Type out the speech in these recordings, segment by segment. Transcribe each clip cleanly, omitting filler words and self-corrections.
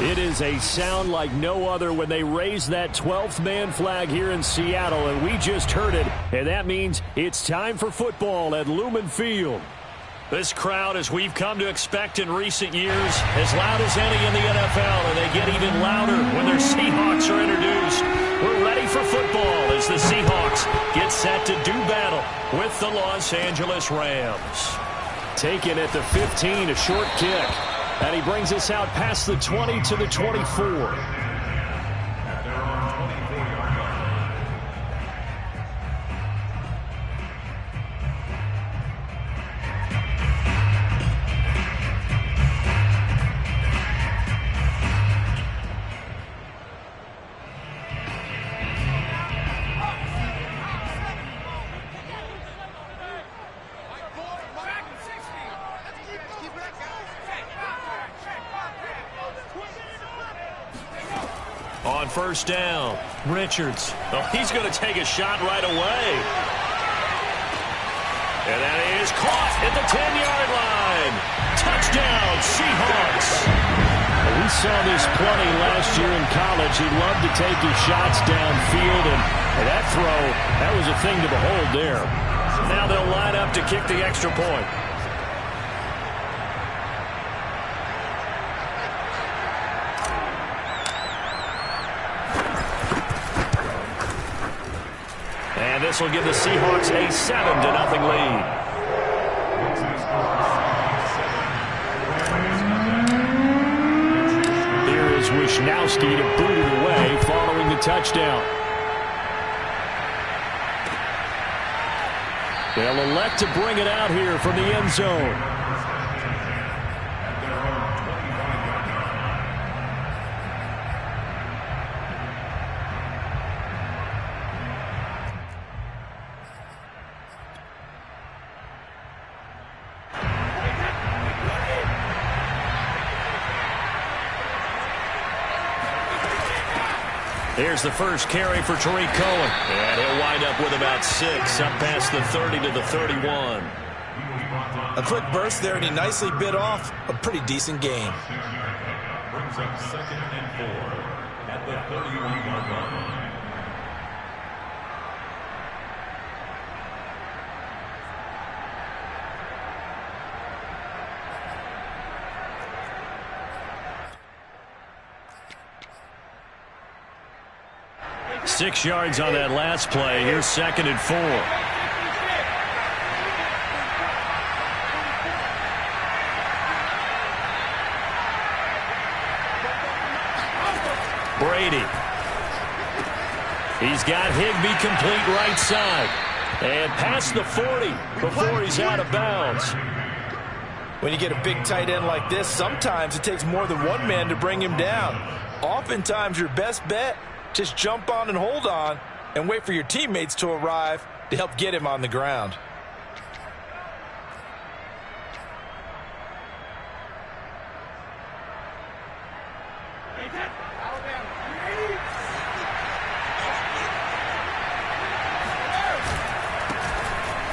It is a sound like no other when they raise that 12th man flag here in Seattle, and we just heard it, and that means it's time for football at Lumen Field. This crowd, as we've come to expect in recent years, as loud as any in the NFL, and they get even louder when their Seahawks are introduced. We're ready for football as the Seahawks get set to do battle with the Los Angeles Rams. Taken at the 15, a short kick. And he brings us out past the 20 to the 24. On first down, Richards. Oh, he's going to take a shot right away. And that is caught at the 10-yard line. Touchdown, Seahawks. Well, we saw this plenty last year in college. He loved to take his shots downfield, and that throw, that was a thing to behold there. Now they'll line up to kick the extra point. And this will give the Seahawks a 7-0 lead. Here is Wishnowski to boot it away following the touchdown. They'll elect to bring it out here from the end zone. Here's the first carry for Tariq Cohen. And he'll wind up with about 6, up past the 30 to the 31. A quick burst there, and he nicely bit off a pretty decent gain. Brings up 2nd and 4 at the 31-yard line. Six yards on that last play. Here's 2nd and 4. Brady. He's got Higbee complete right side. And past the 40 before he's out of bounds. When you get a big tight end like this, sometimes it takes more than one man to bring him down. Oftentimes your best bet, just jump on and hold on and wait for your teammates to arrive to help get him on the ground.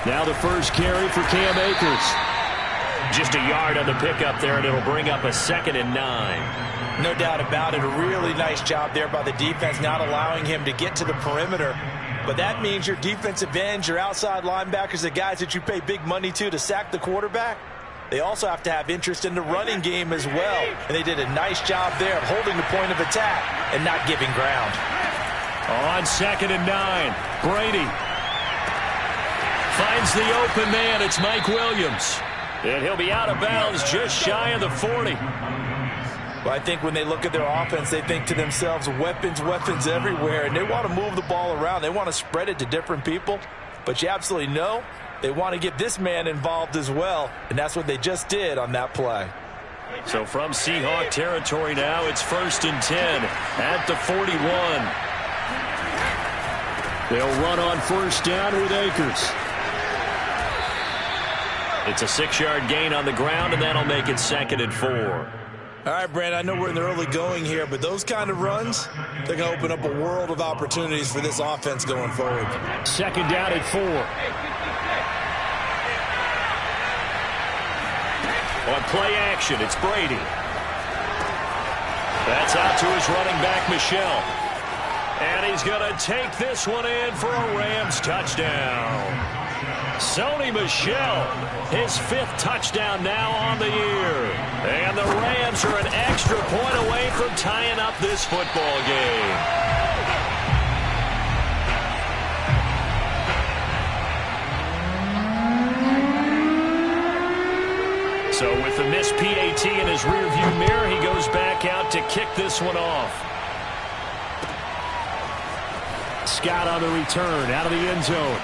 Now the first carry for Cam Akers. Just a yard on the pickup there, and it'll bring up a 2nd and 9. No doubt about it. A really nice job there by the defense, not allowing him to get to the perimeter. But that means your defensive ends, your outside linebackers, the guys that you pay big money to sack the quarterback, they also have to have interest in the running game as well. And they did a nice job there of holding the point of attack and not giving ground. On 2nd and 9, Brady finds the open man. It's Mike Williams. And he'll be out of bounds just shy of the 40. Well, I think when they look at their offense, they think to themselves, weapons, weapons everywhere, and they want to move the ball around. They want to spread it to different people, but you absolutely know they want to get this man involved as well, and that's what they just did on that play. So from Seahawk territory now, it's 1st and 10 at the 41. They'll run on first down with Akers. It's a 6-yard gain on the ground, and that'll make it 2nd and 4. All right, Brand, I know we're in the early going here, but those kind of runs, they're going to open up a world of opportunities for this offense going forward. 2nd down at 4. On play action, it's Brady. That's out to his running back, Michel. And he's going to take this one in for a Rams touchdown. Sony Michel, his 5th touchdown now on the year. And the Rams are an extra point away from tying up this football game. So with the missed PAT in his rearview mirror, he goes back out to kick this one off. Scott on the return, out of the end zone.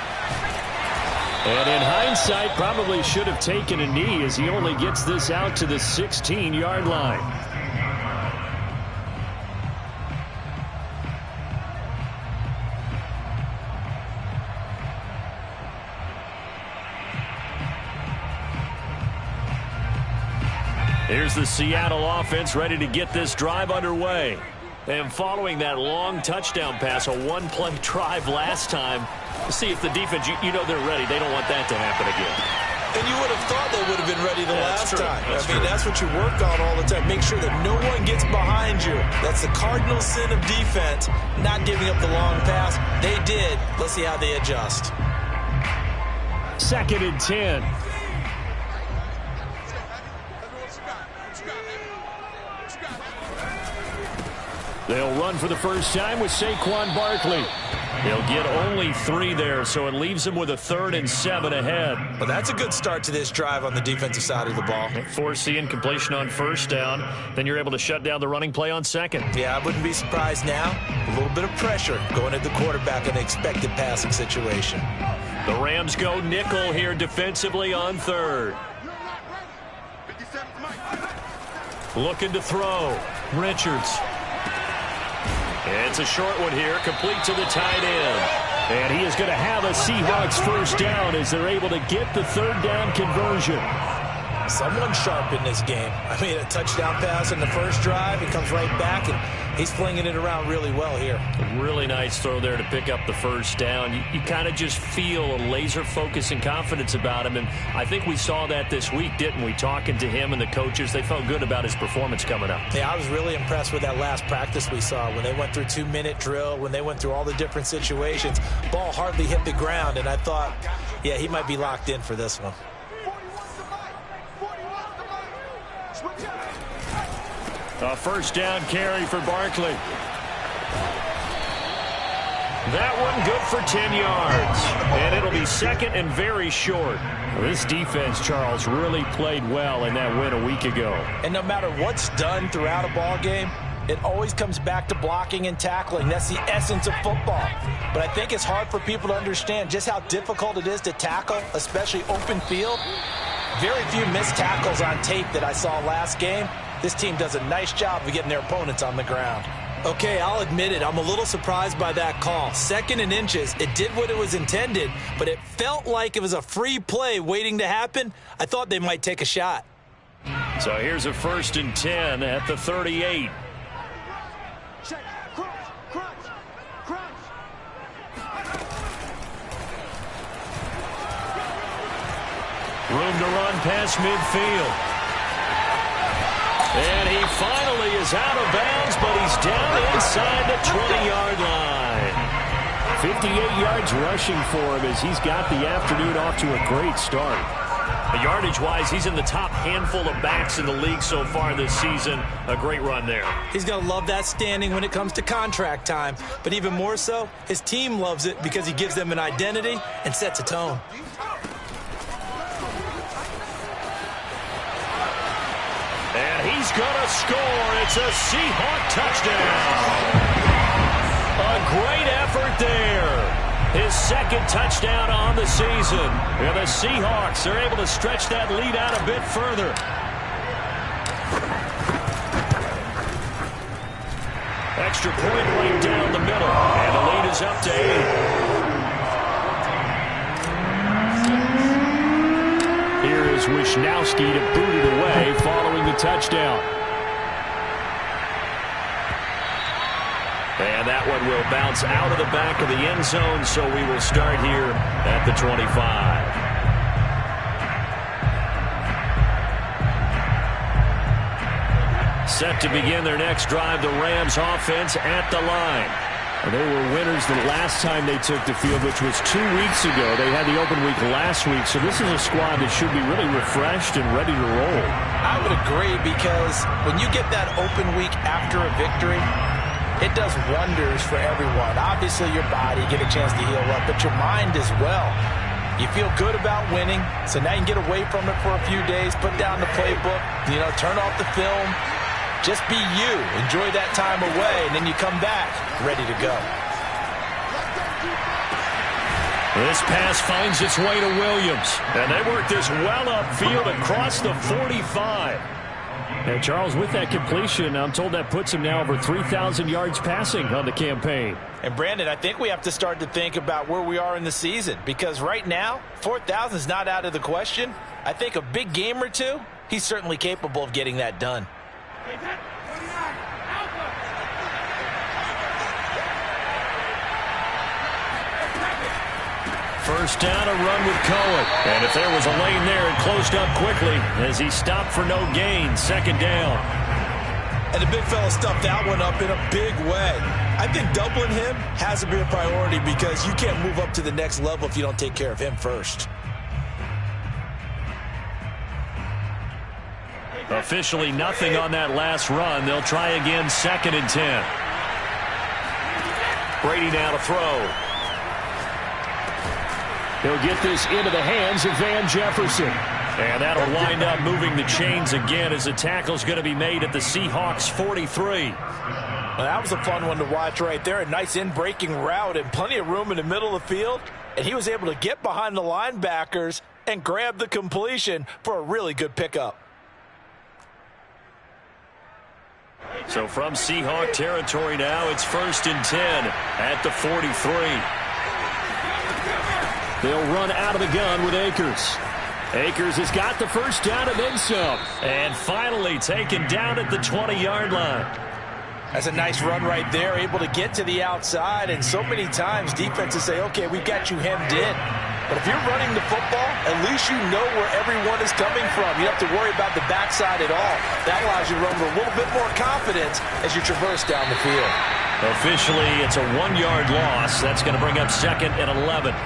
And in hindsight, probably should have taken a knee as he only gets this out to the 16-yard line. Here's the Seattle offense ready to get this drive underway. And following that long touchdown pass, a one-play drive last time, see if the defense, you know they're ready. They don't want that to happen again. And you would have thought they would have been ready the last time. That's what you work on all the time. Make sure that no one gets behind you. That's the cardinal sin of defense, not giving up the long pass. They did. Let's see how they adjust. 2nd and 10. They'll run for the first time with Saquon Barkley. They'll get only 3 there, so it leaves them with a 3rd and 7 ahead. Well, that's a good start to this drive on the defensive side of the ball. Force the incompletion on 1st down. Then you're able to shut down the running play on 2nd. Yeah, I wouldn't be surprised now. A little bit of pressure going at the quarterback in an expected passing situation. The Rams go nickel here defensively on 3rd. Looking to throw. Richards. It's a short one here, complete to the tight end. And he is going to have a Seahawks first down as they're able to get the 3rd down conversion. Someone sharp in this game. I mean, a touchdown pass in the first drive. He comes right back, and he's flinging it around really well here. A really nice throw there to pick up the first down. You kind of just feel a laser focus and confidence about him, and I think we saw that this week, didn't we? Talking to him and the coaches, they felt good about his performance coming up. Yeah, I was really impressed with that last practice we saw when they went through 2-minute drill, when they went through all the different situations. Ball hardly hit the ground, and I thought, yeah, he might be locked in for this one. A first down carry for Barkley. That one good for 10 yards. And it'll be 2nd and very short. This defense, Charles, really played well in that win a week ago. And no matter what's done throughout a ball game, it always comes back to blocking and tackling. That's the essence of football. But I think it's hard for people to understand just how difficult it is to tackle, especially open field. Very few missed tackles on tape that I saw last game. This team does a nice job of getting their opponents on the ground. Okay, I'll admit it. I'm a little surprised by that call. 2nd and inches. It did what it was intended, but it felt like it was a free play waiting to happen. I thought they might take a shot. So here's a 1st and 10 at the 38. Room to run past midfield. And he finally is out of bounds, but he's down inside the 20-yard line. 58 yards rushing for him as he's got the afternoon off to a great start. Yardage-wise, he's in the top handful of backs in the league so far this season. A great run there. He's going to love that standing when it comes to contract time. But even more so, his team loves it because he gives them an identity and sets a tone. And he's going to score. It's a Seahawk touchdown. A great effort there. His 2nd touchdown on the season. And the Seahawks are able to stretch that lead out a bit further. Extra point right down the middle. And the lead is up to 8. Here is Wisnowski to boot it away following the touchdown. And that one will bounce out of the back of the end zone, so we will start here at the 25. Set to begin their next drive, the Rams offense at the line. They were winners the last time they took the field, which was 2 weeks ago. They had the open week last week, so this is a squad that should be really refreshed and ready to roll. I would agree, because when you get that open week after a victory, it does wonders for everyone. Obviously, your body, get a chance to heal up, but your mind as well. You feel good about winning, so now you can get away from it for a few days, put down the playbook, turn off the film. Just be you. Enjoy that time away, and then you come back ready to go. This pass finds its way to Williams, and they work this well upfield across the 45. And Charles, with that completion, I'm told that puts him now over 3,000 yards passing on the campaign. And Brandon, I think we have to start to think about where we are in the season, because right now, 4,000 is not out of the question. I think a big game or two, he's certainly capable of getting that done. First down, a run with Cohen. And if there was a lane there, it closed up quickly as he stopped for no gain. Second down. And the big fella stuffed that one up in a big way. I think doubling him has to be a priority, because you can't move up to the next level if you don't take care of him first. Officially nothing on that last run. They'll try again, 2nd and 10. Brady now to throw. He'll get this into the hands of Van Jefferson. And that'll wind up moving the chains again as the tackle's going to be made at the Seahawks 43. Well, that was a fun one to watch right there. A nice in-breaking route and plenty of room in the middle of the field. And he was able to get behind the linebackers and grab the completion for a really good pickup. So from Seahawk territory now, it's 1st and 10 at the 43. They'll run out of the gun with Akers. Akers has got the first down and then some. And finally taken down at the 20-yard line. That's a nice run right there, able to get to the outside. And so many times defenses say, okay, we've got you hemmed in. But if you're running the football, at least you know where everyone is coming from. You don't have to worry about the backside at all. That allows you to run with a little bit more confidence as you traverse down the field. Officially, it's a 1-yard loss. That's going to bring up 2nd and 11.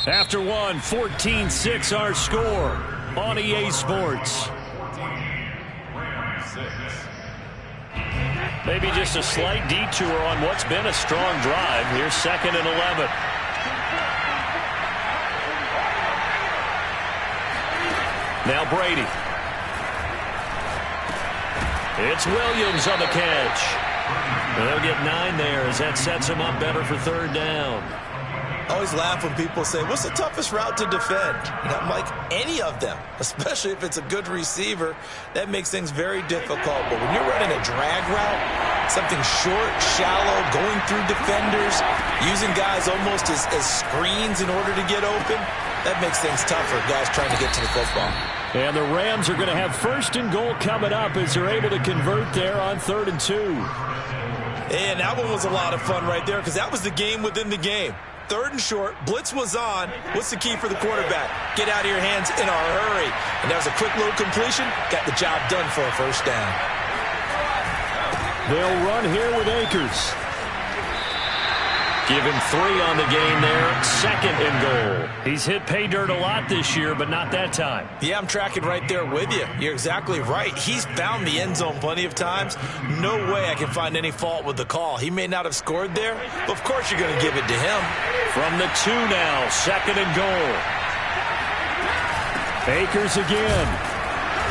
After one, 14-6 our score on EA Sports. Maybe just a slight detour on what's been a strong drive. Here's 2nd and 11. Now Brady. It's Williams on the catch. And they'll get 9 there as that sets him up better for 3rd down. I always laugh when people say, what's the toughest route to defend? And I'm like, any of them, especially if it's a good receiver. That makes things very difficult. But when you're running a drag route, something short, shallow, going through defenders, using guys almost as screens in order to get open, that makes things tougher, guys trying to get to the football. And the Rams are going to have 1st and goal coming up as they're able to convert there on 3rd and 2. And that one was a lot of fun right there, because that was the game within the game. 3rd and short, blitz was on. What's the key for the quarterback? Get out of your hands in a hurry. And that was a quick little completion. Got the job done for a 1st down. They'll run here with Akers. Give him 3 on the game there. 2nd and goal. He's hit pay dirt a lot this year, but not that time. Yeah, I'm tracking right there with you. You're exactly right. He's found the end zone plenty of times. No way I can find any fault with the call. He may not have scored there, but of course you're going to give it to him. From the 2 now, 2nd and goal. Akers again.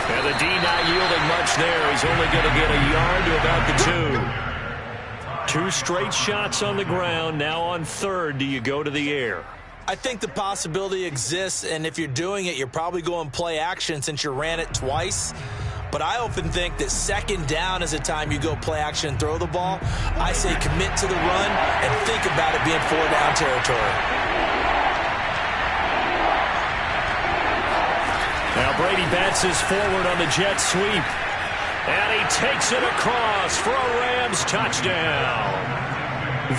And the D not yielding much there. He's only going to get a yard to about the 2. 2 straight shots on the ground. Now on 3rd, do you go to the air? I think the possibility exists, and if you're doing it, you're probably going play action since you ran it twice. But I often think that 2nd down is a time you go play action and throw the ball. I say commit to the run and think about it being 4-down territory. Now Brady bats his forward on the jet sweep. And he takes it across for a Rams touchdown.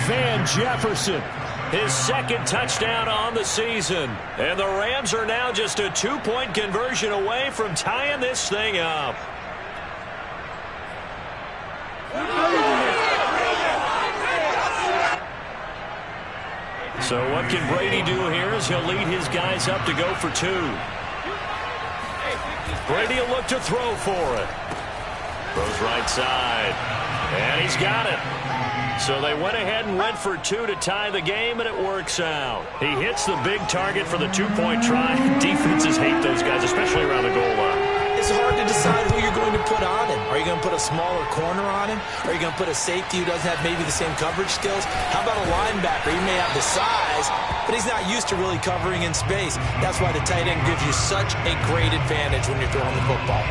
Van Jefferson, his second touchdown on the season. And the Rams are now just a 2-point conversion away from tying this thing up. So what can Brady do here as he'll lead his guys up to go for 2. Brady will look to throw for it. Throws right side. And he's got it. So they went ahead and went for 2 to tie the game, and it works out. He hits the big target for the 2-point try. Defenses hate those guys, especially around the goal line. It's hard to decide who you're going to put on him. Are you going to put a smaller corner on him? Are you going to put a safety who doesn't have maybe the same coverage skills? How about a linebacker? He may have the size, but he's not used to really covering in space. That's why the tight end gives you such a great advantage when you're throwing the football.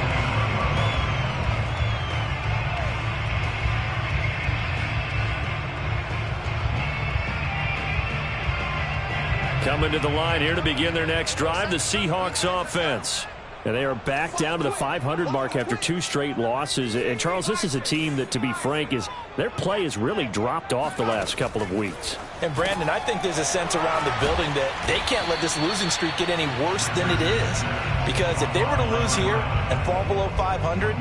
Coming to the line here to begin their next drive, the Seahawks offense. And they are back down to the 500 mark after 2 straight losses. And, Charles, this is a team that, to be frank, their play has really dropped off the last couple of weeks. And, Brandon, I think there's a sense around the building that they can't let this losing streak get any worse than it is. Because if they were to lose here and fall below 500,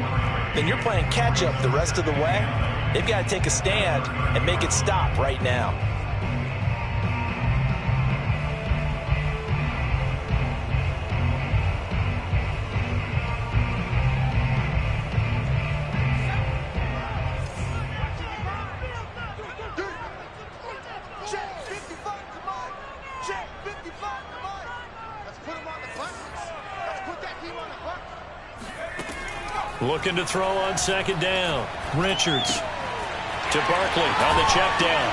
then you're playing catch-up the rest of the way. They've got to take a stand and make it stop right now. Looking to throw on second down. Richards to Barkley on the check down.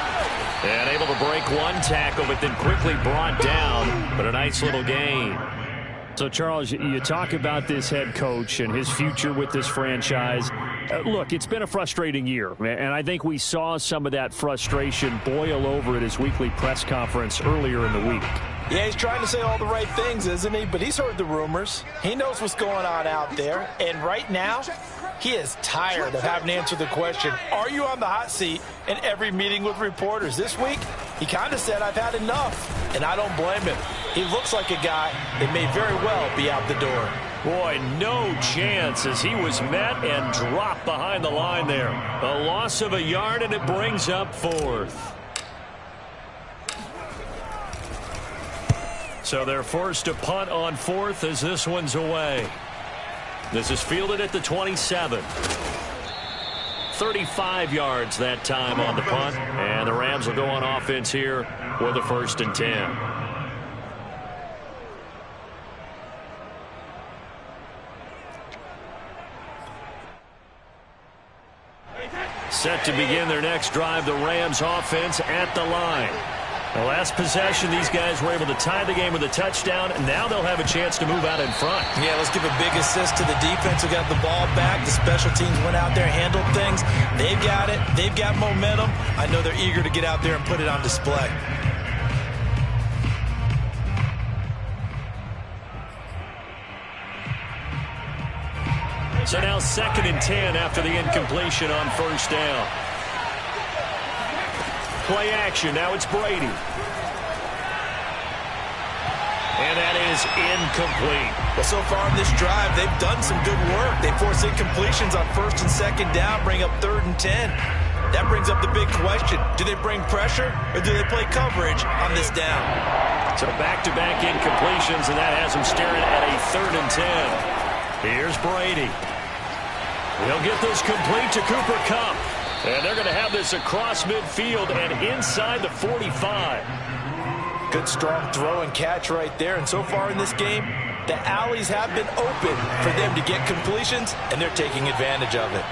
And able to break 1 tackle, but then quickly brought down. But a nice little gain. So, Charles, you talk about this head coach and his future with this franchise. Look, it's been a frustrating year, and I think we saw some of that frustration boil over at his weekly press conference earlier in the week. Yeah, he's trying to say all the right things, isn't he? But he's heard the rumors. He knows what's going on out there. And right now, he is tired of having to answer the question, are you on the hot seat in every meeting with reporters? This week, he kind of said, I've had enough. And I don't blame him. He looks like a guy that may very well be out the door. Boy, no chance as he was met and dropped behind the line there. A loss of a yard, and it brings up 4th. So they're forced to punt on 4th as this one's away. This is fielded at the 27. 35 yards that time on the punt. And the Rams will go on offense here with a 1st and 10. Set to begin their next drive, the Rams offense at the line. The last possession, these guys were able to tie the game with a touchdown, and now they'll have a chance to move out in front. Yeah, let's give a big assist to the defense who got the ball back. The special teams went out there, handled things. They've got it. They've got momentum. I know they're eager to get out there and put it on display. So now 2nd and 10 after the incompletion on 1st down. Play action. Now it's Brady. And that is incomplete. Well, so far in this drive, they've done some good work. They force incompletions on 1st and 2nd down, bring up 3rd and 10. That brings up the big question. Do they bring pressure or do they play coverage on this down? So back-to-back incompletions, and that has them staring at a 3rd and 10. Here's Brady. He'll get this complete to Cooper Kupp. And they're going to have this across midfield and inside the 45. Good, strong throw and catch right there. And so far in this game, the alleys have been open for them to get completions, and they're taking advantage of it.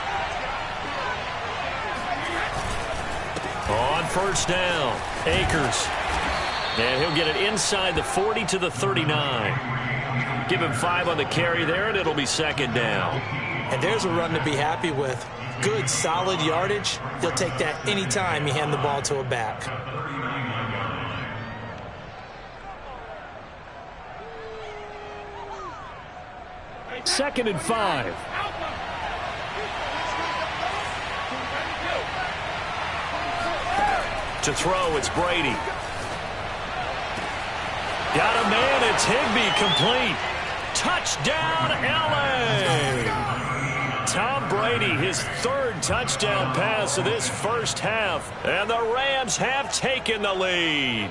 On 1st down, Akers. And he'll get it inside the 40 to the 39. Give him 5 on the carry there, and it'll be 2nd down. And there's a run to be happy with. Good, solid yardage. They'll take that anytime you hand the ball to a back. Second and 5. To throw, it's Brady. Got a man, it's Higbee, complete. Touchdown, L.A. Tom Brady, his third touchdown pass of this first half, and the Rams have taken the lead.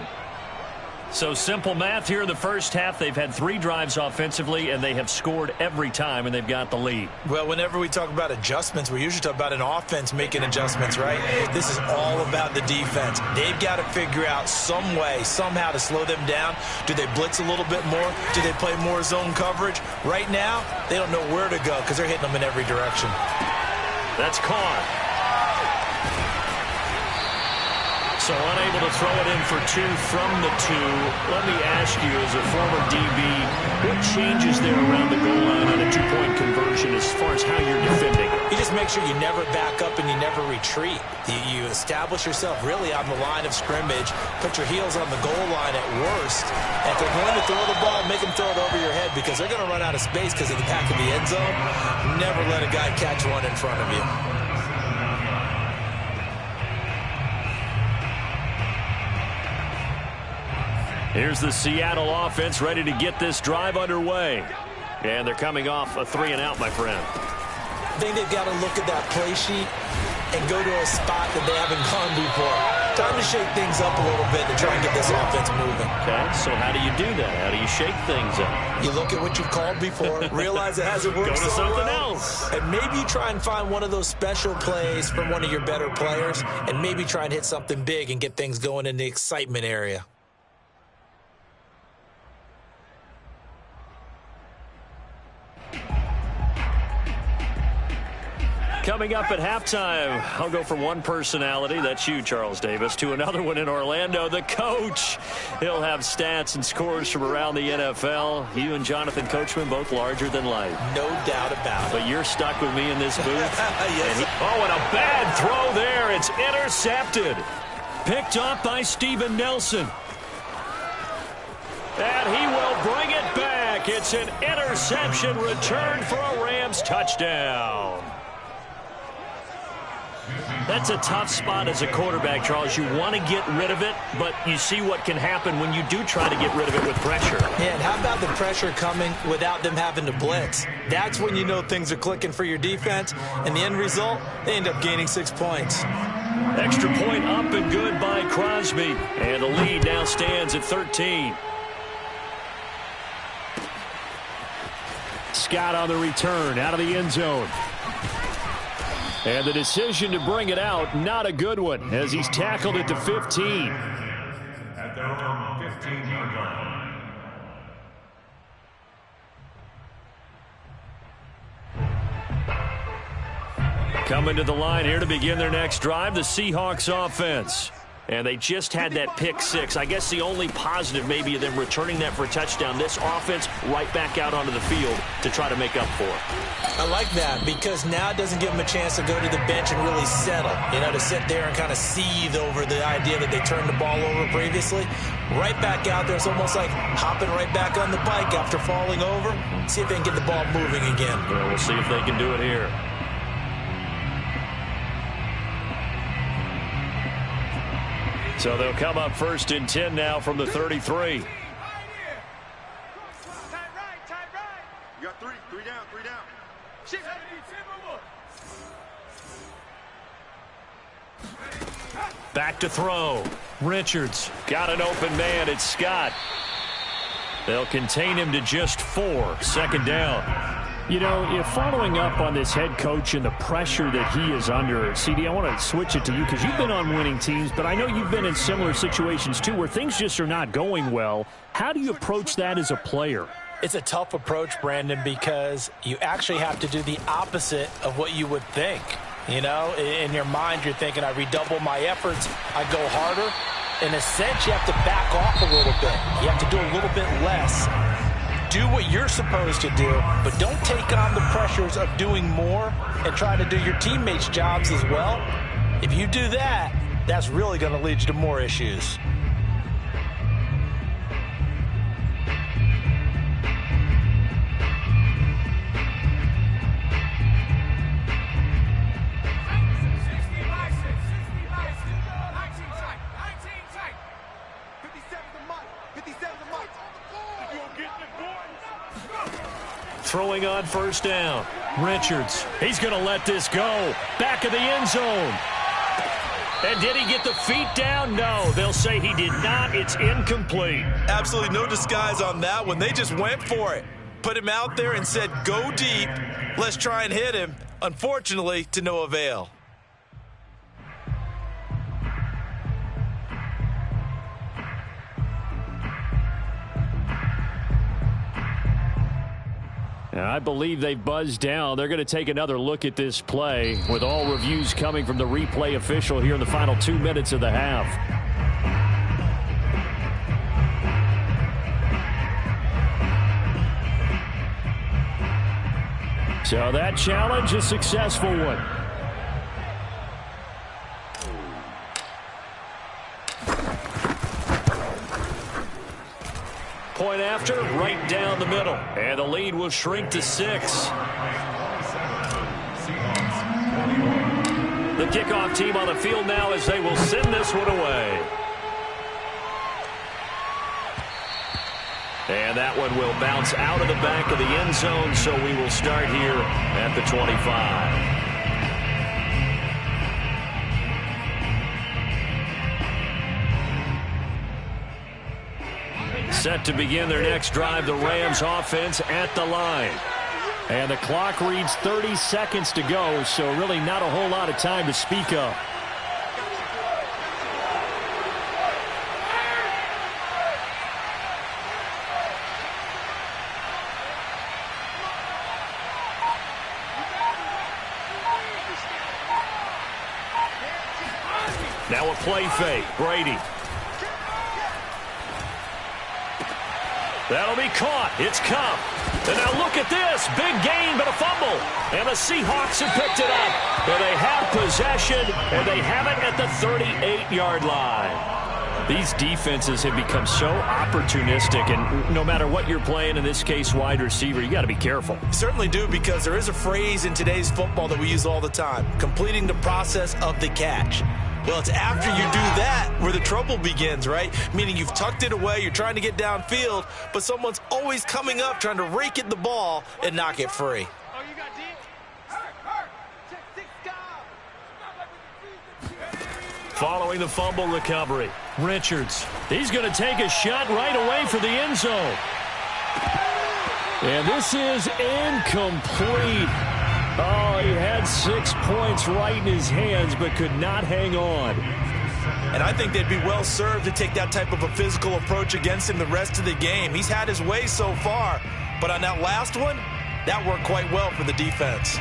So simple math here in the first half. They've had 3 drives offensively, and they have scored every time, and they've got the lead. Well, whenever we talk about adjustments, we usually talk about an offense making adjustments, right? This is all about the defense. They've got to figure out some way, somehow to slow them down. Do they blitz a little bit more? Do they play more zone coverage? Right now, they don't know where to go because they're hitting them in every direction. That's caught. So unable to throw it in for 2 from the 2. Let me ask you, as a former DB, what changes there around the goal line on a 2-point conversion as far as how you're defending? You just make sure you never back up and you never retreat. You establish yourself really on the line of scrimmage, put your heels on the goal line at worst. And if they're going to throw the ball, make them throw it over your head because they're going to run out of space because of the back of the end zone. Never let a guy catch one in front of you. Here's the Seattle offense ready to get this drive underway. And they're coming off a 3-and-out, my friend. I think they've got to look at that play sheet and go to a spot that they haven't gone before. Time to shake things up a little bit to try and get this offense moving. Okay, so how do you do that? How do you shake things up? You look at what you've called before, realize it hasn't worked so well. Go to something else. And maybe you try and find one of those special plays from one of your better players and maybe try and hit something big and get things going in the excitement area. Coming up at halftime, I'll go from one personality, that's you, Charles Davis, to another one in Orlando, the coach. He'll have stats and scores from around the NFL. You and Jonathan Coachman, both larger than life. No doubt about it. But you're stuck with me in this booth. Yes. And a bad throw there. It's intercepted. Picked up by Steven Nelson. And he will bring it back. It's an interception returned for a Rams touchdown. That's a tough spot as a quarterback, Charles. You want to get rid of it, but you see what can happen when you do try to get rid of it with pressure. Yeah, and how about the pressure coming without them having to blitz? That's when you know things are clicking for your defense, and the end result, they end up gaining 6 points. Extra point up and good by Crosby, and the lead now stands at 13. Scott on the return, out of the end zone. And the decision to bring it out, not a good one, as he's tackled at the 15. At their own 15-yard line. Coming to the line here to begin their next drive, the Seahawks offense. And they just had that pick 6. I guess the only positive maybe of them returning that for a touchdown. This offense right back out onto the field to try to make up for it. I like that because now it doesn't give them a chance to go to the bench and really settle. You know, to sit there and kind of seethe over the idea that they turned the ball over previously. Right back out there. It's almost like hopping right back on the bike after falling over. See if they can get the ball moving again. Well, we'll see if they can do it here. So they'll come up 1st and 10 now from the 33. You got three down. Back to throw. Richards got an open man. It's Scott. They'll contain him to just 4. 2nd down. You know, if following up on this head coach and the pressure that he is under, CD, I want to switch it to you because you've been on winning teams, but I know you've been in similar situations too where things just are not going well. How do you approach that as a player? It's a tough approach, Brandon, because you actually have to do the opposite of what you would think. You know, in your mind, you're thinking, I redouble my efforts, I go harder. In a sense, you have to back off a little bit. You have to do a little bit less. Do what you're supposed to do, but don't take on the pressures of doing more and trying to do your teammates' jobs as well. If you do that, that's really going to lead you to more issues. throwing on first down. Richards, he's going to let this go. Back of the end zone. And did he get the feet down? No, they'll say he did not. It's incomplete. Absolutely no disguise on that one. They just went for it. Put him out there and said, go deep. Let's try and hit him. Unfortunately, to no avail. I believe they've buzzed down. They're going to take another look at this play with all reviews coming from the replay official here in the final 2 minutes of the half. So that challenge, a successful one. Point after, right down the middle. And the lead will shrink to 6. The kickoff team on the field now as they will send this one away. And that one will bounce out of the back of the end zone, so we will start here at the 25. Set to begin their next drive, the Rams offense at the line. And the clock reads 30 seconds to go, so really not a whole lot of time to speak of. Now a play fake. Brady. That'll be caught. It's Cup. And now look at this. Big gain, but a fumble. And the Seahawks have picked it up. And they have possession, and they have it at the 38-yard line. These defenses have become so opportunistic, and no matter what you're playing, in this case wide receiver, you got to be careful. You certainly do, because there is a phrase in today's football that we use all the time, completing the process of the catch. Well, it's after you do that where the trouble begins, right? Meaning you've tucked it away, you're trying to get downfield, but someone's always coming up trying to rake at the ball and knock it free. Following the fumble recovery, Richards. He's going to take a shot right away for the end zone. And this is incomplete. Oh, he had 6 points right in his hands, but could not hang on. And I think they'd be well served to take that type of a physical approach against him the rest of the game. He's had his way so far, but on that last one, that worked quite well for the defense.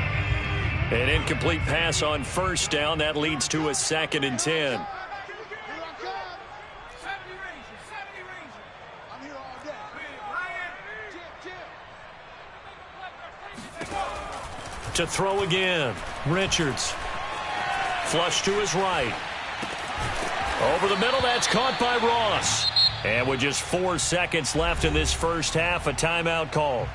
An incomplete pass on first down. That leads to a 2nd and 10. To throw again. Richards. Flush to his right. Over the middle, that's caught by Ross. And with just 4 seconds left in this first half, a timeout call.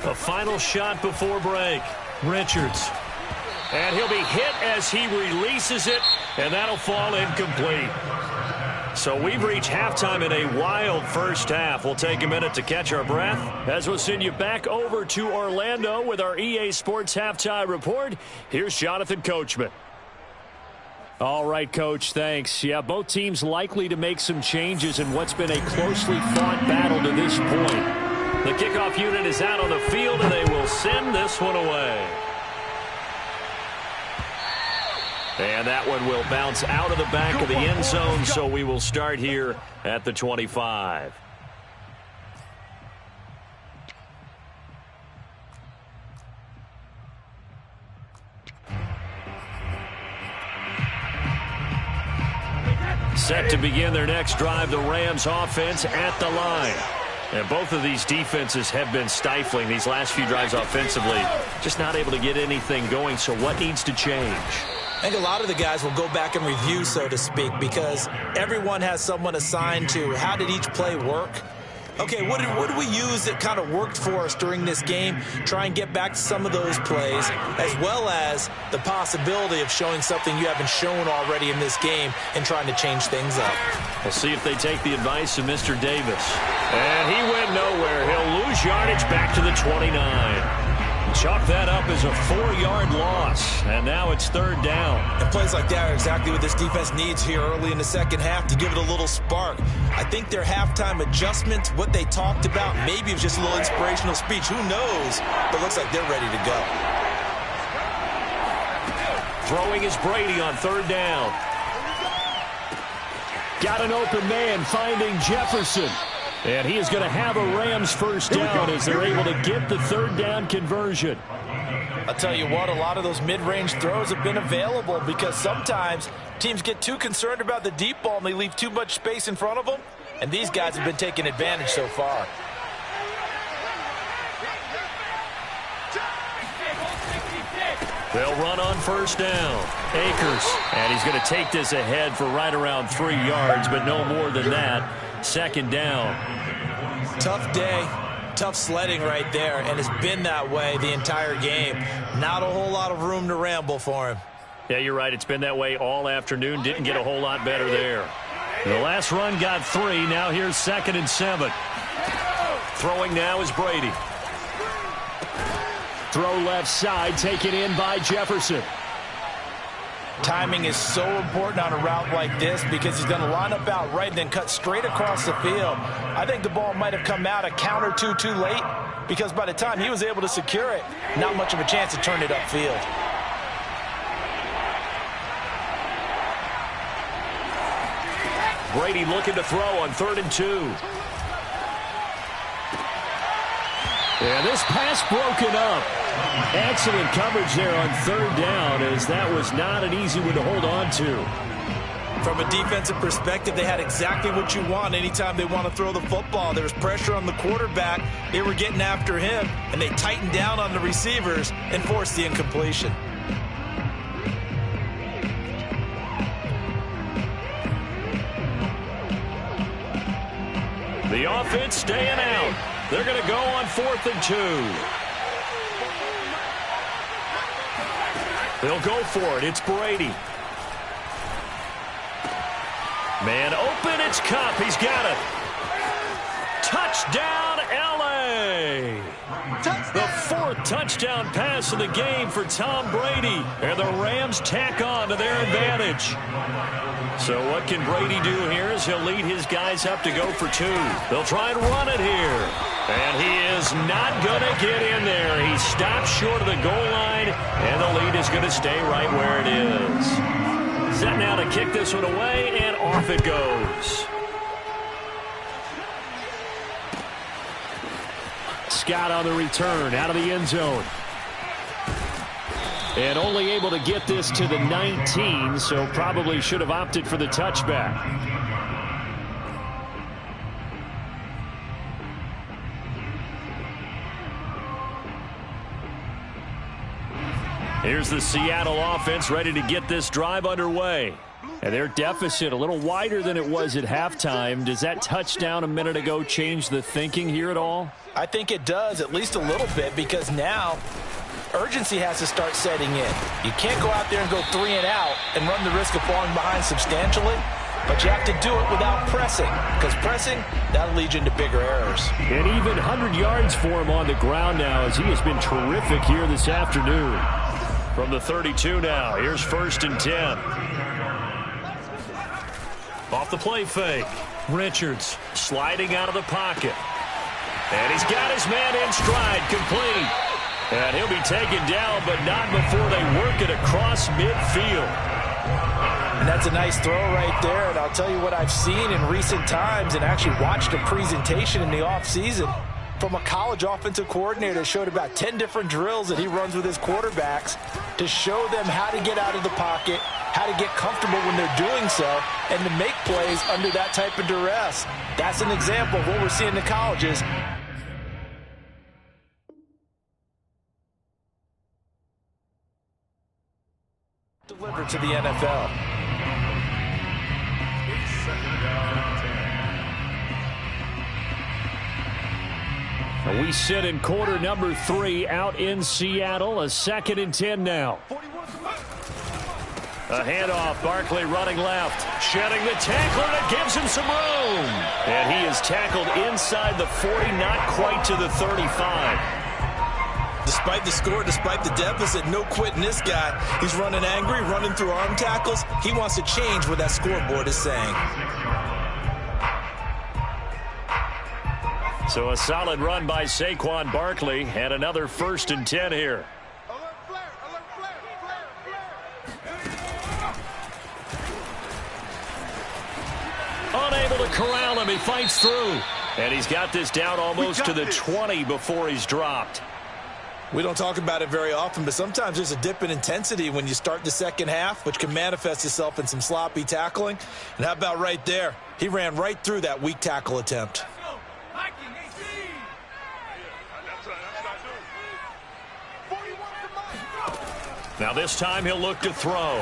A final shot before break. Richards. And he'll be hit as he releases it, and that'll fall incomplete. So we've reached halftime in a wild first half. We'll take a minute to catch our breath as we'll send you back over to Orlando with our EA Sports Halftime Report. Here's Jonathan Coachman. All right, Coach, thanks. Yeah, both teams likely to make some changes in what's been a closely fought battle to this point. The kickoff unit is out on the field, and they will send this one away. And that one will bounce out of the back of the end zone, so we will start here at the 25. Set to begin their next drive, the Rams offense at the line. And both of these defenses have been stifling these last few drives offensively. Just not able to get anything going, so what needs to change? I think a lot of the guys will go back and review, so to speak, because everyone has someone assigned to how did each play work. Okay, what did we use that kind of worked for us during this game? Try and get back to some of those plays, as well as the possibility of showing something you haven't shown already in this game and trying to change things up. We'll see if they take the advice of Mr. Davis. And he went nowhere. He'll lose yardage back to the 29. Chalk that up as a 4-yard loss, and now it's 3rd down. And plays like that are exactly what this defense needs here early in the second half to give it a little spark. I think their halftime adjustments, what they talked about, maybe it was just a little inspirational speech. Who knows? But it looks like they're ready to go. Throwing is Brady on 3rd down. Got an open man finding Jefferson. And he is going to have a Rams first down as they're able to get the 3rd down conversion. I'll tell you what, a lot of those mid-range throws have been available because sometimes teams get too concerned about the deep ball and they leave too much space in front of them. And these guys have been taking advantage so far. They'll run on 1st down. Akers. And he's going to take this ahead for right around 3 yards, but no more than that. 2nd down. Tough day, tough sledding right there, and it's been that way the entire game. Not a whole lot of room to ramble for him. Yeah, you're right. It's been that way all afternoon. Didn't get a whole lot better there. The last run got 3. Now here's 2nd and 7. Throwing now is Brady. Throw left side, taken in by Jefferson. Timing is so important on a route like this because he's going to line up out right and then cut straight across the field. I think the ball might have come out a count or two too late because by the time he was able to secure it, not much of a chance to turn it upfield. Brady looking to throw on 3rd and 2. And this pass broken up. Excellent coverage there on 3rd down, as that was not an easy one to hold on to. From a defensive perspective, they had exactly what you want anytime they want to throw the football. There was pressure on the quarterback. They were getting after him, and they tightened down on the receivers and forced the incompletion. The offense staying out. They're going to go on 4th and 2. They'll go for it. It's Brady. Man open. It's Cup. He's got it. Touchdown, L.A. The 4th touchdown pass of the game for Tom Brady. And the Rams tack on to their advantage. So what can Brady do here is he'll lead his guys up to go for 2. They'll try and run it here. And he is not going to get in there. He stops short of the goal line, and the lead is going to stay right where it is. Set now to kick this one away, and off it goes. Scott on the return, out of the end zone. And only able to get this to the 19, so probably should have opted for the touchback. Here's the Seattle offense ready to get this drive underway. And their deficit a little wider than it was at halftime. Does that touchdown a minute ago change the thinking here at all? I think it does, at least a little bit, because now urgency has to start setting in. You can't go out there and go 3 and out and run the risk of falling behind substantially, but you have to do it without pressing, because pressing, that'll lead you into bigger errors. And even 100 yards for him on the ground now, as he has been terrific here this afternoon. From the 32 now, here's 1st and 10. Off the play fake. Richards sliding out of the pocket. And he's got his man in stride, complete. And he'll be taken down, but not before they work it across midfield. And that's a nice throw right there. And I'll tell you what I've seen in recent times and actually watched a presentation in the offseason. from a college offensive coordinator that showed about 10 different drills that he runs with his quarterbacks to show them how to get out of the pocket, how to get comfortable when they're doing so, and to make plays under that type of duress. That's an example of what we're seeing in colleges. Delivered to the NFL. We sit in quarter number 3 out in Seattle. A 2nd and 10 now. A handoff. Barkley running left. Shedding the tackler, and it gives him some room. And he is tackled inside the 40, not quite to the 35. Despite the score, despite the deficit, no quitting this guy. He's running angry, running through arm tackles. He wants to change what that scoreboard is saying. So a solid run by Saquon Barkley, and another 1st and 10 here. Unable to corral him, he fights through. And he's got this down almost to the 20 before he's dropped. We don't talk about it very often, but sometimes there's a dip in intensity when you start the second half, which can manifest itself in some sloppy tackling. And how about right there? He ran right through that weak tackle attempt. Now this time he'll look to throw.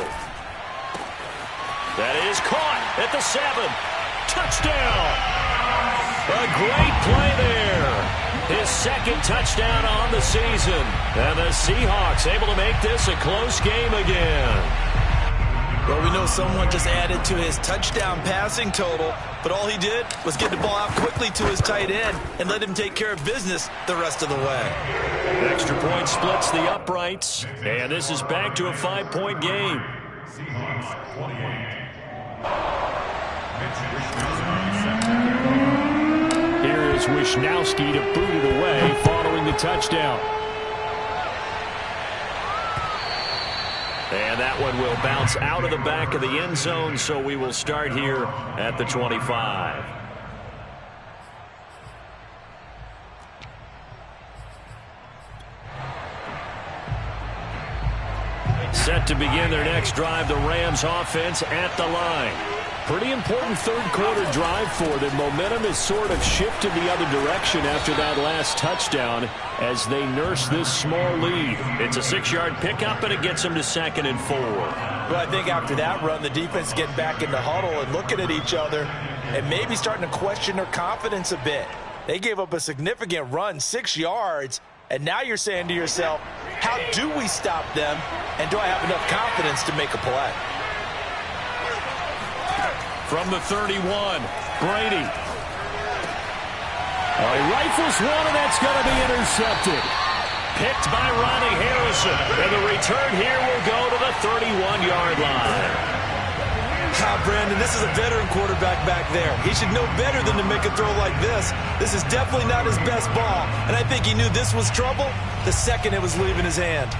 That is caught at the 7. Touchdown! A great play there. His 2nd touchdown on the season. And the Seahawks able to make this a close game again. Well, we know someone just added to his touchdown passing total, but all he did was get the ball out quickly to his tight end and let him take care of business the rest of the way. Extra point splits the uprights, and this is back to a 5-point game. Seahawks 28. Here is Wishnowski to boot it away following the touchdown. And that one will bounce out of the back of the end zone, so we will start here at the 25. Set to begin their next drive, the Rams offense at the line. Pretty important third-quarter drive for them. Momentum has sort of shifted the other direction after that last touchdown as they nurse this small lead. It's a 6-yard pickup, and it gets them to 2nd and 4. Well, I think after that run, the defense getting back in the huddle and looking at each other and maybe starting to question their confidence a bit. They gave up a significant run, 6 yards, and now you're saying to yourself, how do we stop them, and do I have enough confidence to make a play? From the 31, Brady. He rifles one, and that's going to be intercepted. Picked by Ronnie Harrison, and the return here will go to the 31-yard line. Brandon, this is a veteran quarterback back there. He should know better than to make a throw like this. This is definitely not his best ball, and I think he knew this was trouble the second it was leaving his hand.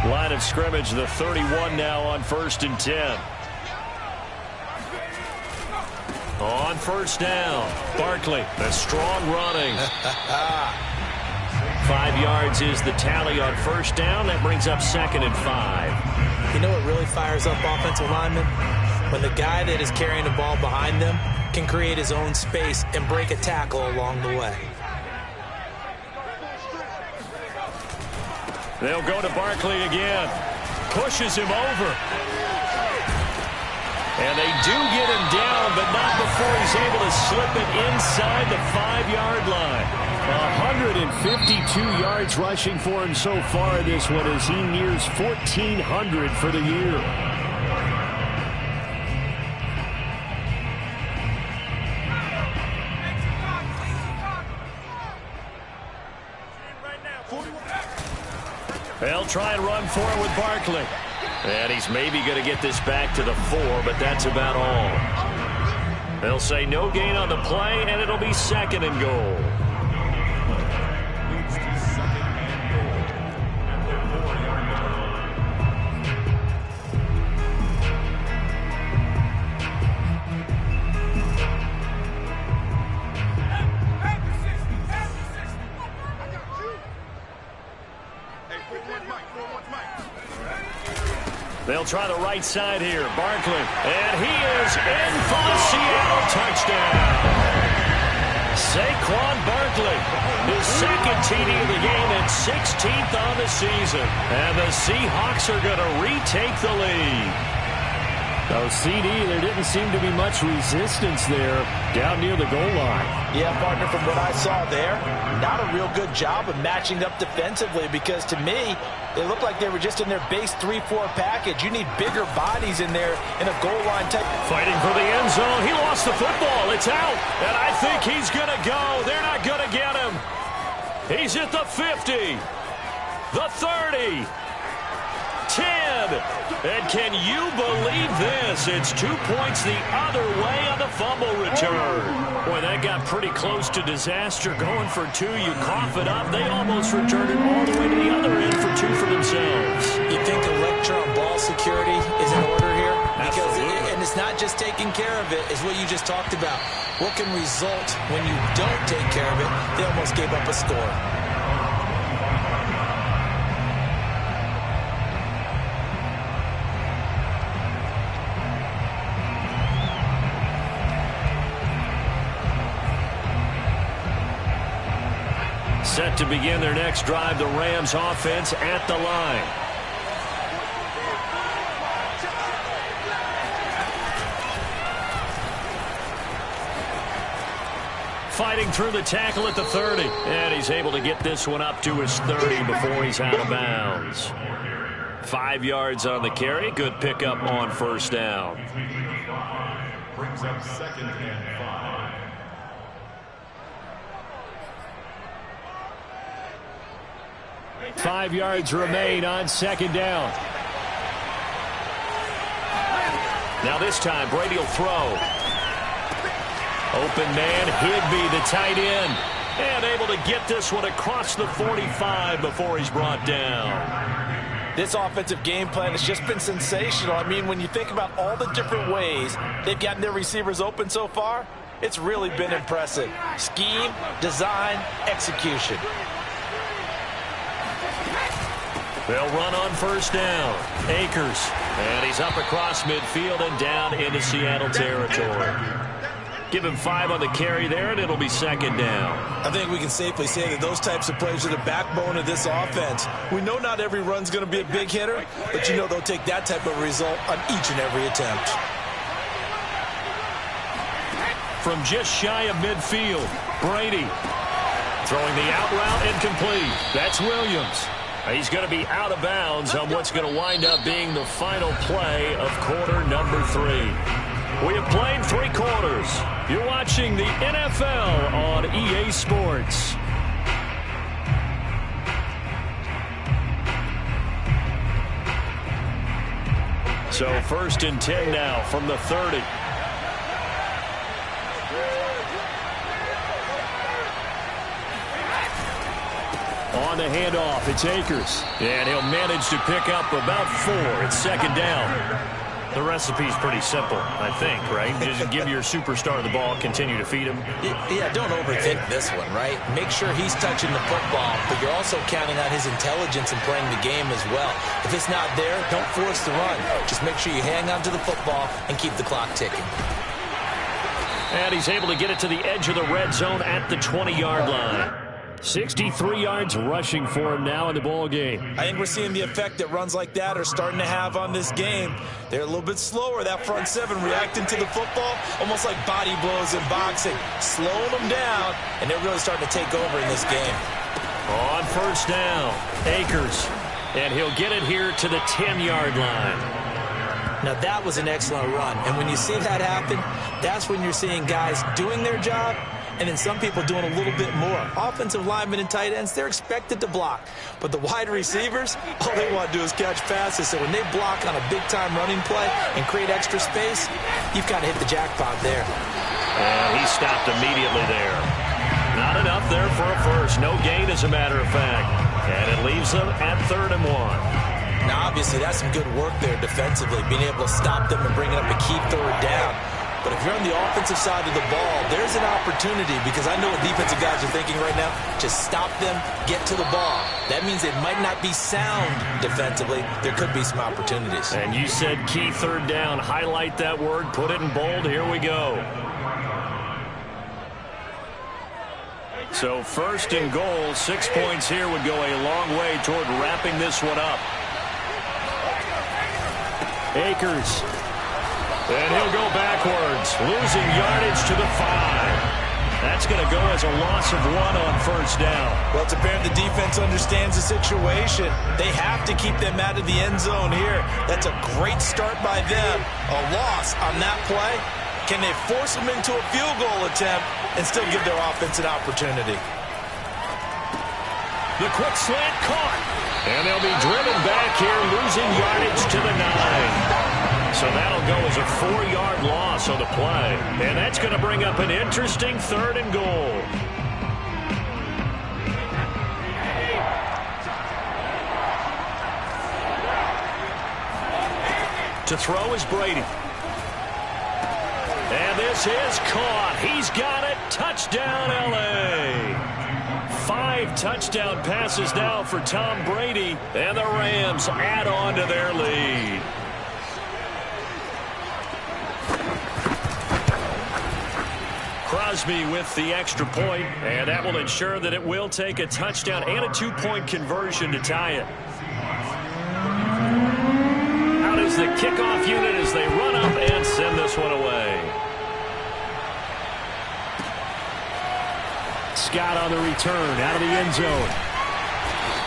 Line of scrimmage, the 31 now on 1st and 10. On 1st down, Barkley, the strong running. 5 yards is the tally on 1st down. That brings up 2nd and 5. You know what really fires up offensive linemen? When the guy that is carrying the ball behind them can create his own space and break a tackle along the way. They'll go to Barkley again. Pushes him over. And they do get him down, but not before he's able to slip it inside the 5-yard line. 152 yards rushing for him so far this one as he nears 1,400 for the year. They'll try and run for it with Barkley. And he's maybe going to get this back to the 4, but that's about all. They'll say no gain on the play, and it'll be 2nd and goal. They'll try the right side here. Barkley. And he is in for the Seattle touchdown. Saquon Barkley, his second TD of the game and 16th on the season. And the Seahawks are going to retake the lead. So, CD, there didn't seem to be much resistance there down near the goal line. Yeah, partner, from what I saw there, not a real good job of matching up defensively because, to me, they looked like they were just in their base 3-4 package. You need bigger bodies in there in a goal line type. Fighting for the end zone. He lost the football. It's out. And I think he's going to go. They're not going to get him. He's at the 50, the 30, 10. And can you believe this? It's 2 points the other way on the fumble return. Boy, that got pretty close to disaster. Going for 2, you cough it up. They almost returned it all the way to the other end for 2 for themselves. You think a lecture on ball security is in order here? Absolutely. And it's not just taking care of it, it's what you just talked about. What can result when you don't take care of it? They almost gave up a score. Set to begin their next drive, the Rams offense at the line. Fighting through the tackle at the 30. And he's able to get this one up to his 30 before he's out of bounds. 5 yards on the carry. Good pickup on first down. Brings up 2nd and 5. 5 yards remain on 2nd down. Now this time, Brady will throw. Open man, Higbee, the tight end. And able to get this one across the 45 before he's brought down. This offensive game plan has just been sensational. I mean, when you think about all the different ways they've gotten their receivers open so far, it's really been impressive. Scheme, design, execution. They'll run on first down. Akers. And he's up across midfield and down into Seattle territory. Give him 5 on the carry there, and it'll be 2nd down. I think we can safely say that those types of plays are the backbone of this offense. We know not every run's going to be a big hitter, but you know they'll take that type of result on each and every attempt. From just shy of midfield, Brady throwing the out route incomplete. That's Williams. He's going to be out of bounds on what's going to wind up being the final play of quarter number 3. We have played 3 quarters. You're watching the NFL on EA Sports. So 1st and 10 now from the 30. On the handoff, it's Akers. And he'll manage to pick up about 4. It's 2nd down. The recipe's pretty simple, I think, right? Just give your superstar the ball, continue to feed him. Yeah, don't overthink this one, right? Make sure he's touching the football, but you're also counting on his intelligence in playing the game as well. If it's not there, don't force the run. Just make sure you hang on to the football and keep the clock ticking. And he's able to get it to the edge of the red zone at the 20-yard line. 63 yards rushing for him now in the ball game. I think we're seeing the effect that runs like that are starting to have on this game. They're a little bit slower, that front 7 reacting to the football, almost like body blows in boxing, slowing them down, and they're really starting to take over in this game. On first down, Akers, and he'll get it here to the 10-yard line. Now that was an excellent run, and when you see that happen, that's when you're seeing guys doing their job, and then some people doing a little bit more. Offensive linemen and tight ends, they're expected to block. But the wide receivers, all they want to do is catch passes. So when they block on a big-time running play and create extra space, you've got to hit the jackpot there. And he stopped immediately there. Not enough there for a first. No gain, as a matter of fact. And it leaves them at 3rd and 1. Now, obviously, that's some good work there defensively, being able to stop them and bring it up a key 3rd down. But if you're on the offensive side of the ball, there's an opportunity, because I know what defensive guys are thinking right now. Just stop them, get to the ball. That means it might not be sound defensively. There could be some opportunities. And you said key third down. Highlight that word, put it in bold. Here we go. So first and goal, 6 points here would go a long way toward wrapping this one up. Akers. And he'll go backwards, losing yardage to the 5. That's going to go as a loss of 1 on first down. Well, it's apparent the defense understands the situation. They have to keep them out of the end zone here. That's a great start by them. A loss on that play. Can they force them into a field goal attempt and still give their offense an opportunity? The quick slant caught. And they'll be driven back here, losing yardage to the 9. So that'll go as a 4-yard loss on the play. And that's going to bring up an interesting third and goal. To throw is Brady. And this is caught. He's got it. Touchdown, L.A. 5 touchdown passes now for Tom Brady. And the Rams add on to their lead. Crosby with the extra point, and that will ensure that it will take a touchdown and a 2-point conversion to tie it. Out is the kickoff unit as they run up and send this one away. Scott on the return out of the end zone.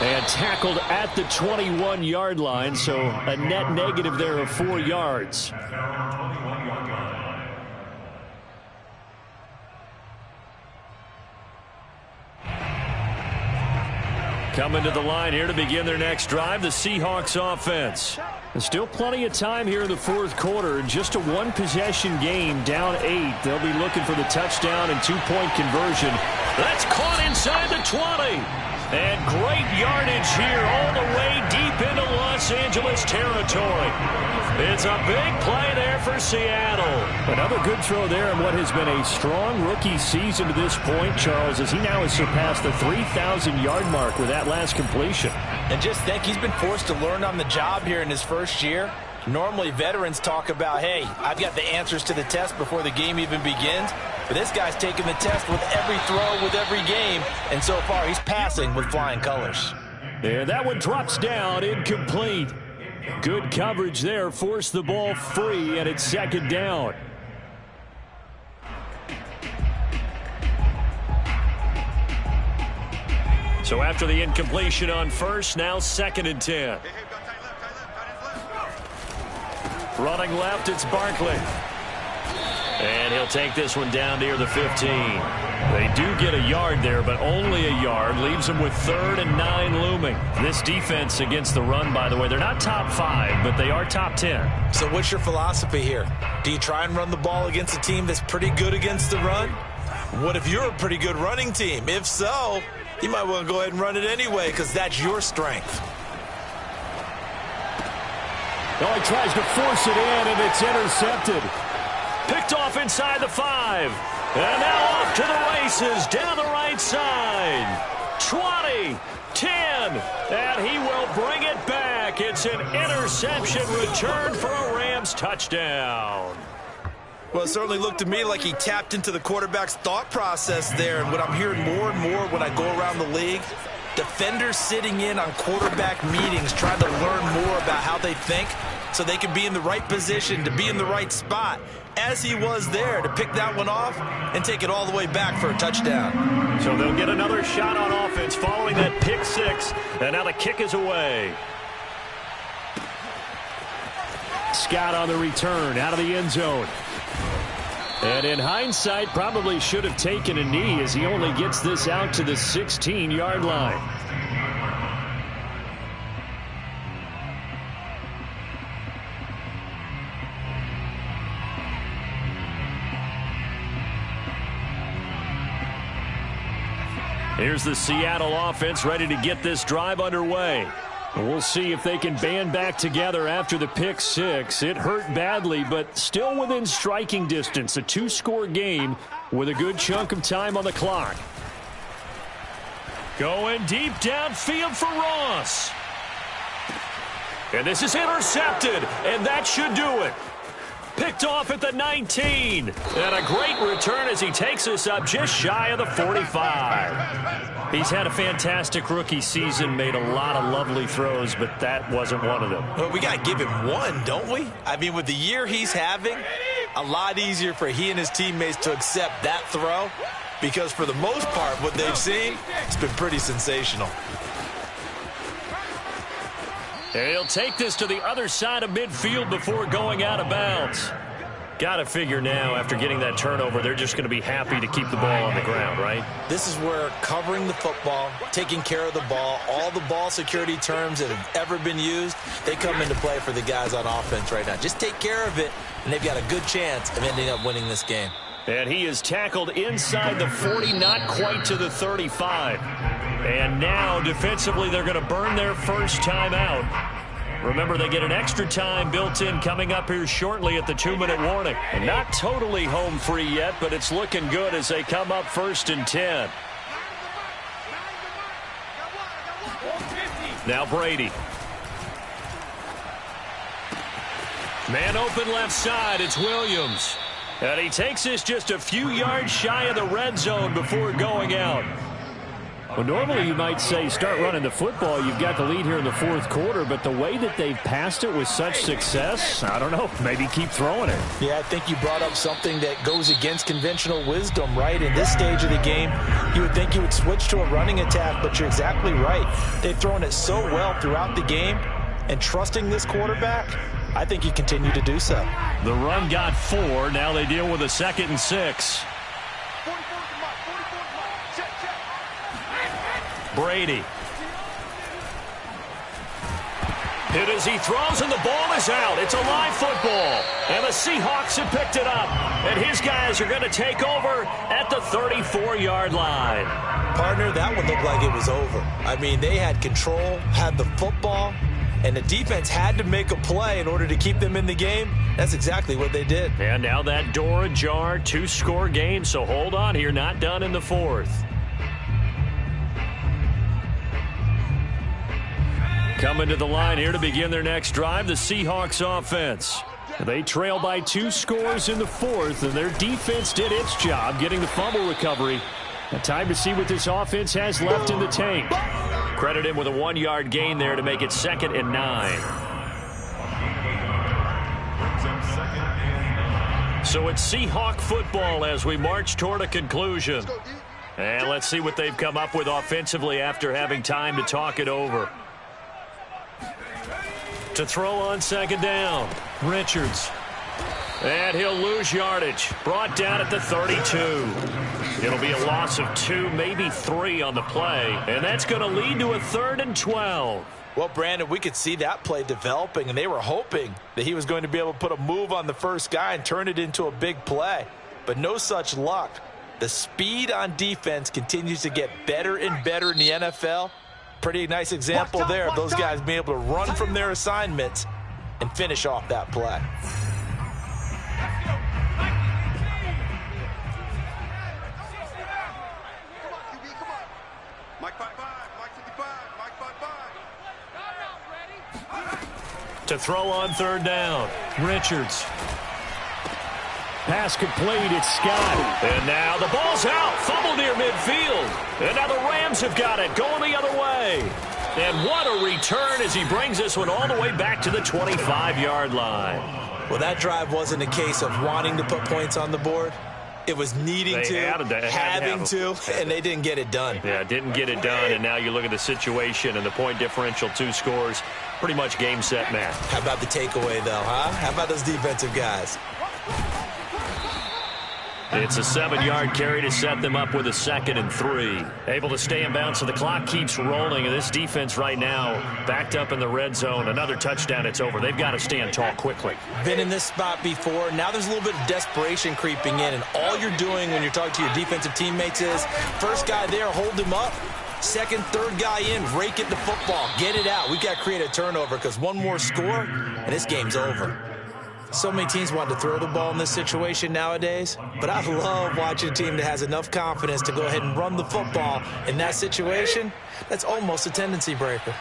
And tackled at the 21-yard line, so a net negative there of 4 yards. Coming to the line here to begin their next drive, the Seahawks offense. There's still plenty of time here in the fourth quarter. Just a 1-possession game, down 8. They'll be looking for the touchdown and 2-point conversion. That's caught inside the 20. And great yardage here all the way deep into Los Angeles territory. It's a big play there for Seattle. Another good throw there in what has been a strong rookie season to this point, Charles, as he now has surpassed the 3,000-yard mark with that last completion. And just think, he's been forced to learn on the job here in his first year. Normally, veterans talk about, hey, I've got the answers to the test before the game even begins. But this guy's taking the test with every throw, with every game. And so far, he's passing with flying colors. And that one drops down, incomplete. Good coverage there, forced the ball free, and it's second down. So after the incompletion on first, now second and 10. Running left, it's Barkley. And he'll take this one down near the 15. They do get a yard there, but only a yard. Leaves them with 3rd and 9 looming. This defense against the run, by the way, they're not top 5, but they are top 10. So what's your philosophy here? Do you try and run the ball against a team that's pretty good against the run? What if you're a pretty good running team? If so, you might want to go ahead and run it anyway, because that's your strength. Oh, he tries to force it in, and it's intercepted. Picked off inside the 5. And now off to the races down the right side. 20, 10, and he will bring it back. It's an interception return for a Rams touchdown. Well, it certainly looked to me like he tapped into the quarterback's thought process there. And what I'm hearing more and more when I go around the league, defenders sitting in on quarterback meetings trying to learn more about how they think so they can be in the right position to be in the right spot, as he was there to pick that one off and take it all the way back for a touchdown. So they'll get another shot on offense following that pick 6, and now the kick is away. Scott on the return out of the end zone. And in hindsight, probably should have taken a knee as he only gets this out to the 16-yard line. Here's the Seattle offense ready to get this drive underway. We'll see if they can band back together after the pick six. It hurt badly, but still within striking distance. A two-score game with a good chunk of time on the clock. Going deep downfield for Ross. And this is intercepted, and that should do it. Picked off at the 19. And a great return as he takes us up just shy of the 45. He's had a fantastic rookie season, made a lot of lovely throws, but that wasn't one of them. Well, we got to give him one, don't we? I mean, with the year he's having, a lot easier for he and his teammates to accept that throw, because for the most part, what they've seen, it's been pretty sensational. And he'll take this to the other side of midfield before going out of bounds. Got to figure now, after getting that turnover, they're just going to be happy to keep the ball on the ground, right? This is where covering the football, taking care of the ball, all the ball security terms that have ever been used, they come into play for the guys on offense right now. Just take care of it, and they've got a good chance of ending up winning this game. And he is tackled inside the 40, not quite to the 35. And now, defensively, they're going to burn their first time out. Remember, they get an extra time built in coming up here shortly at the 2-minute warning. And not totally home free yet, but it's looking good as they come up 1st and 10. Now Brady. Man open left side, it's Williams. And he takes this just a few yards shy of the red zone before going out. Well, normally you might say start running the football. You've got the lead here in the fourth quarter, but the way that they've passed it with such success, I don't know, maybe keep throwing it. Yeah, I think you brought up something that goes against conventional wisdom, right? In this stage of the game, you would think you would switch to a running attack, but you're exactly right. They've thrown it so well throughout the game, and trusting this quarterback, I think you continue to do so. The run got 4. Now they deal with a 2nd and 6. Brady. Hit as he throws, and the ball is out. It's a live football. And the Seahawks have picked it up. And his guys are going to take over at the 34-yard line. Partner, that one looked like it was over. I mean, they had control, had the football, and the defense had to make a play in order to keep them in the game. That's exactly what they did. And now that door ajar, 2-score game, so hold on here, not done in the 4th. Coming to the line here to begin their next drive, the Seahawks offense. They trail by 2 scores in the 4th, and their defense did its job getting the fumble recovery. And time to see what this offense has left in the tank. Credit him with a 1-yard gain there to make it 2nd and 9. So it's Seahawk football as we march toward a conclusion. And let's see what they've come up with offensively after having time to talk it over. To throw on 2nd down, Richards. And he'll lose yardage. Brought down at the 32. It'll be a loss of 2, maybe 3 on the play. And that's going to lead to a 3rd and 12. Well, Brandon, we could see that play developing, and they were hoping that he was going to be able to put a move on the first guy and turn it into a big play. But no such luck. The speed on defense continues to get better and better in the NFL. Pretty nice example there of those guys being able to run from their assignments and finish off that play. To throw on 3rd down, Richards. Pass complete, it's Scott. And now the ball's out, fumble near midfield. And now the Rams have got it, going the other way. And what a return as he brings this one all the way back to the 25-yard line. Well, that drive wasn't a case of wanting to put points on the board. It was needing to, having to, and they didn't get it done. Yeah, didn't get it done, and now you look at the situation and the point differential, 2 scores, pretty much game, set, match. How about the takeaway, though, huh? How about those defensive guys? It's a 7-yard carry to set them up with a 2nd and 3. Able to stay in bounds, so the clock keeps rolling. And this defense right now backed up in the red zone. Another touchdown, it's over. They've got to stand tall quickly. Been in this spot before. Now there's a little bit of desperation creeping in. And all you're doing when you're talking to your defensive teammates is, first guy there, hold him up. Second, third guy in, rake it the football. Get it out. We've got to create a turnover because one more score, and this game's over. So many teams want to throw the ball in this situation nowadays, but I love watching a team that has enough confidence to go ahead and run the football in that situation. That's almost a tendency breaker.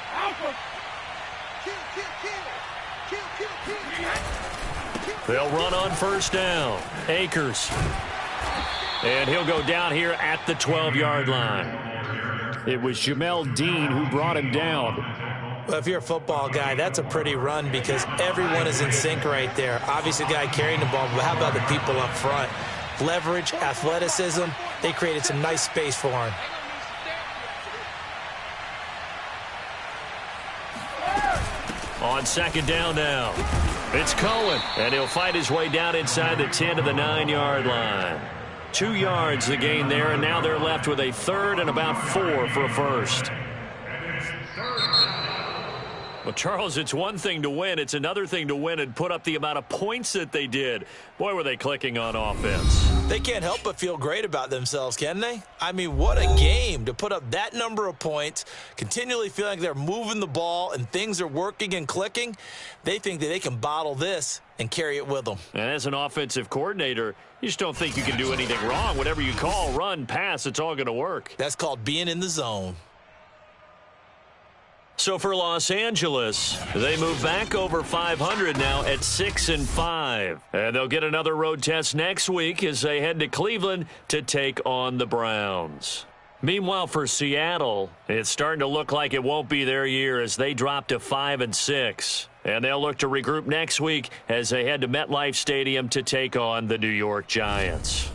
They'll run on first down. Akers. And he'll go down here at the 12-yard line. It was Jamel Dean who brought him down. Well, if you're a football guy, that's a pretty run because everyone is in sync right there. Obviously, the guy carrying the ball, but how about the people up front? Leverage, athleticism, they created some nice space for him. On 2nd down now, it's Cohen, and he'll fight his way down inside the 10 to the 9-yard line. 2 yards the gain there, and now they're left with a 3rd and about 4 for a first. Well, Charles, it's one thing to win. It's another thing to win and put up the amount of points that they did. Boy, were they clicking on offense. They can't help but feel great about themselves, can they? I mean, what a game to put up that number of points, continually feeling like they're moving the ball and things are working and clicking. They think that they can bottle this and carry it with them. And as an offensive coordinator, you just don't think you can do anything wrong. Whatever you call, run, pass, it's all going to work. That's called being in the zone. So for Los Angeles, they move back over 500 now at 6-5. And they'll get another road test next week as they head to Cleveland to take on the Browns. Meanwhile, for Seattle, it's starting to look like it won't be their year as they drop to 5-6. And they'll look to regroup next week as they head to MetLife Stadium to take on the New York Giants.